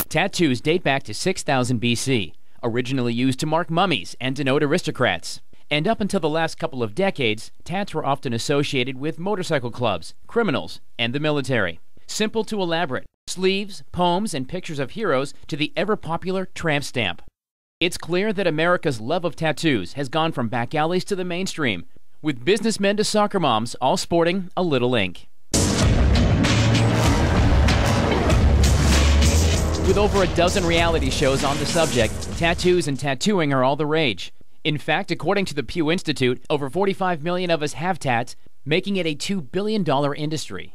Tattoos date back to 6000 BC, originally used to mark mummies and denote aristocrats. And up until the last couple of decades, tats were often associated with motorcycle clubs, criminals, and the military. Simple to elaborate, sleeves, poems, and pictures of heroes to the ever-popular tramp stamp. It's clear that America's love of tattoos has gone from back alleys to the mainstream, with businessmen to soccer moms all sporting a little ink. With over a dozen reality shows on the subject, tattoos and tattooing are all the rage. In fact, according to the Pew Institute, over 45 million of us have tats, making it a $2 billion industry.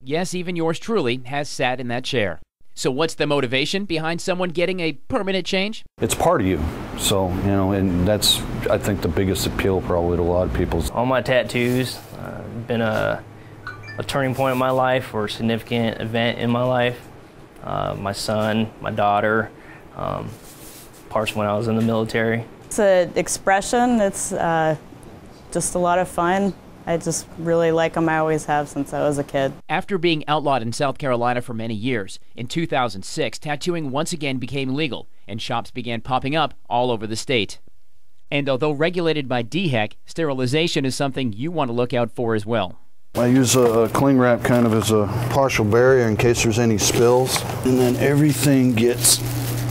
Yes, even yours truly has sat in that chair. So what's the motivation behind someone getting a permanent change? It's part of you. So, and that's, I think, the biggest appeal probably to a lot of people. All my tattoos been a turning point in my life or a significant event in my life. My son, my daughter, parts when I was in the military. It's an expression. It's just a lot of fun. I just really like them. I always have since I was a kid. After being outlawed in South Carolina for many years, in 2006, tattooing once again became legal, and shops began popping up all over the state. And although regulated by DHEC, sterilization is something you want to look out for as well. I use a cling wrap kind of as a partial barrier in case there's any spills, and then everything gets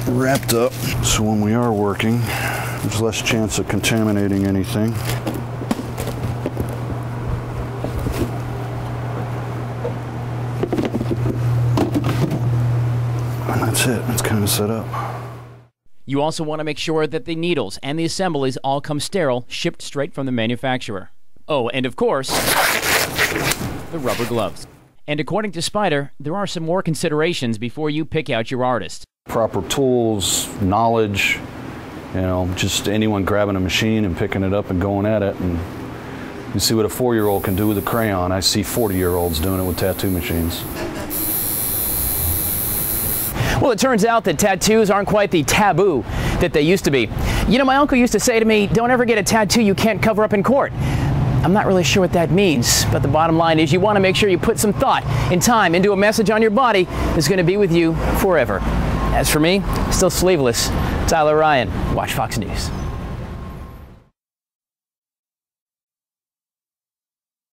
wrapped up. So when we are working, there's less chance of contaminating anything. And that's it. It's kind of set up. You also want to make sure that the needles and the assemblies all come sterile, shipped straight from the manufacturer. Oh, and of course, the rubber gloves. And according to Spider, there are some more considerations before you pick out your artist. Proper tools, knowledge, just anyone grabbing a machine and picking it up and going at it. And you see what a 4-year-old can do with a crayon. I see 40-year-olds doing it with tattoo machines. Well, it turns out that tattoos aren't quite the taboo that they used to be. My uncle used to say to me, don't ever get a tattoo you can't cover up in court. I'm not really sure what that means, but the bottom line is you want to make sure you put some thought and time into a message on your body that's going to be with you forever. As for me, still sleeveless. Tyler Ryan, Watch Fox News.